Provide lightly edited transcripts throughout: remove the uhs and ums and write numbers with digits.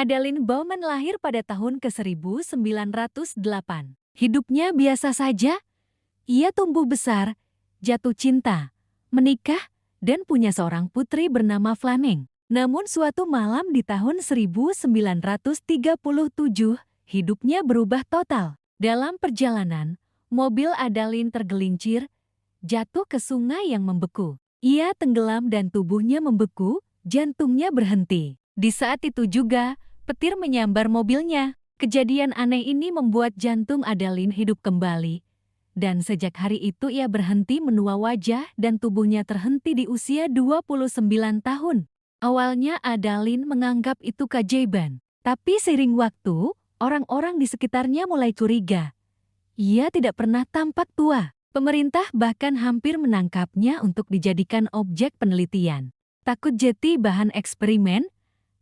Adeline Bowman lahir pada tahun ke-1908. Hidupnya biasa saja. Ia tumbuh besar, jatuh cinta, menikah, dan punya seorang putri bernama Fleming. Namun suatu malam di tahun 1937, hidupnya berubah total. Dalam perjalanan, mobil Adeline tergelincir, jatuh ke sungai yang membeku. Ia tenggelam dan tubuhnya membeku, jantungnya berhenti. Di saat itu juga, petir menyambar mobilnya. Kejadian aneh ini membuat jantung Adeline hidup kembali. Dan sejak hari itu ia berhenti menua wajah dan tubuhnya terhenti di usia 29 tahun. Awalnya Adeline menganggap itu keajaiban. Tapi seiring waktu, orang-orang di sekitarnya mulai curiga. Ia tidak pernah tampak tua. Pemerintah bahkan hampir menangkapnya untuk dijadikan objek penelitian. Takut jadi bahan eksperimen,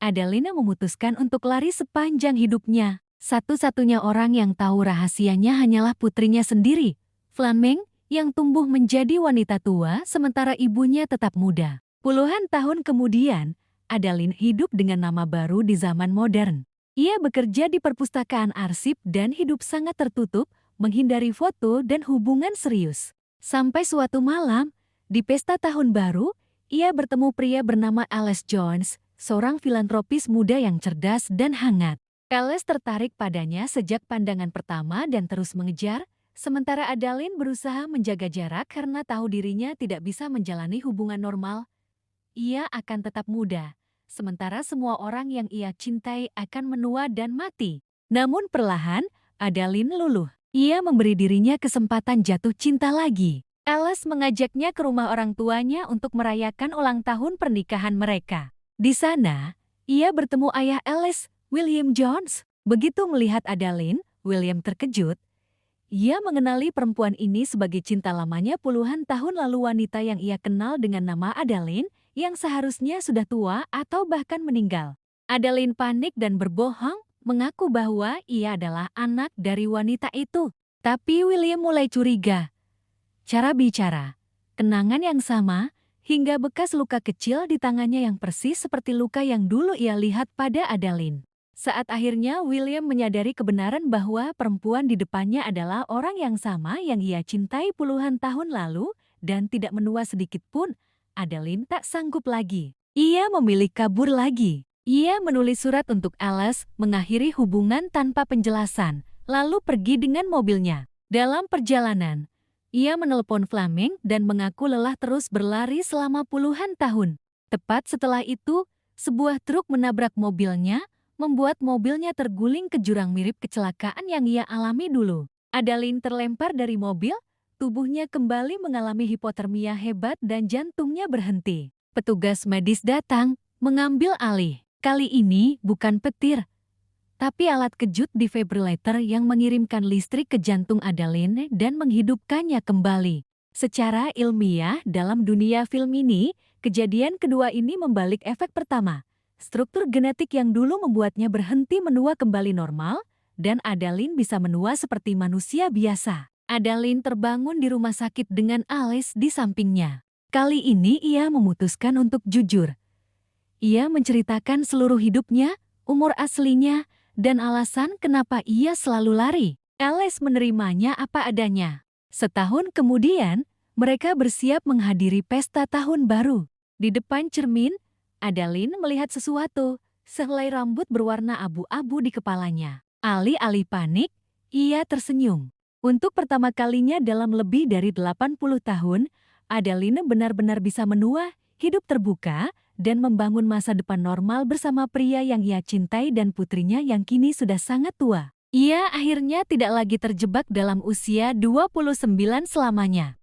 Adeline memutuskan untuk lari sepanjang hidupnya. Satu-satunya orang yang tahu rahasianya hanyalah putrinya sendiri, Fleming, yang tumbuh menjadi wanita tua sementara ibunya tetap muda. Puluhan tahun kemudian, Adeline hidup dengan nama baru di zaman modern. Ia bekerja di perpustakaan arsip dan hidup sangat tertutup, menghindari foto dan hubungan serius. Sampai suatu malam, di pesta tahun baru, ia bertemu pria bernama Alice Jones, seorang filantropis muda yang cerdas dan hangat. Alice tertarik padanya sejak pandangan pertama dan terus mengejar, sementara Adeline berusaha menjaga jarak karena tahu dirinya tidak bisa menjalani hubungan normal. Ia akan tetap muda, sementara semua orang yang ia cintai akan menua dan mati. Namun perlahan, Adeline luluh. Ia memberi dirinya kesempatan jatuh cinta lagi. Alice mengajaknya ke rumah orang tuanya untuk merayakan ulang tahun pernikahan mereka. Di sana, ia bertemu ayah Alice, William Jones. Begitu melihat Adeline, William terkejut. Ia mengenali perempuan ini sebagai cinta lamanya puluhan tahun lalu, wanita yang ia kenal dengan nama Adeline, yang seharusnya sudah tua atau bahkan meninggal. Adeline panik dan berbohong, mengaku bahwa ia adalah anak dari wanita itu. Tapi William mulai curiga. Cara bicara, kenangan yang sama, hingga bekas luka kecil di tangannya yang persis seperti luka yang dulu ia lihat pada Adeline. Saat akhirnya William menyadari kebenaran bahwa perempuan di depannya adalah orang yang sama yang ia cintai puluhan tahun lalu dan tidak menua sedikit pun, Adeline tak sanggup lagi. Ia memilih kabur lagi. Ia menulis surat untuk Alice, mengakhiri hubungan tanpa penjelasan, lalu pergi dengan mobilnya. Dalam perjalanan, ia menelepon Fleming dan mengaku lelah terus berlari selama puluhan tahun. Tepat setelah itu, sebuah truk menabrak mobilnya, membuat mobilnya terguling ke jurang mirip kecelakaan yang ia alami dulu. Adeline terlempar dari mobil, tubuhnya kembali mengalami hipotermia hebat dan jantungnya berhenti. Petugas medis datang, mengambil alih. Kali ini bukan petir, tapi alat kejut defibrillator yang mengirimkan listrik ke jantung Adeline dan menghidupkannya kembali. Secara ilmiah dalam dunia film ini, kejadian kedua ini membalik efek pertama. Struktur genetik yang dulu membuatnya berhenti menua kembali normal, dan Adeline bisa menua seperti manusia biasa. Adeline terbangun di rumah sakit dengan Alice di sampingnya. Kali ini ia memutuskan untuk jujur. Ia menceritakan seluruh hidupnya, umur aslinya, dan alasan kenapa ia selalu lari. Alice menerimanya apa adanya. Setahun kemudian, mereka bersiap menghadiri pesta tahun baru. Di depan cermin, Adeline melihat sesuatu, sehelai rambut berwarna abu-abu di kepalanya. Alih-alih panik, ia tersenyum. Untuk pertama kalinya dalam lebih dari 80 tahun, Adeline benar-benar bisa menua, hidup terbuka, dan membangun masa depan normal bersama pria yang ia cintai dan putrinya yang kini sudah sangat tua. Ia akhirnya tidak lagi terjebak dalam usia 29 selamanya.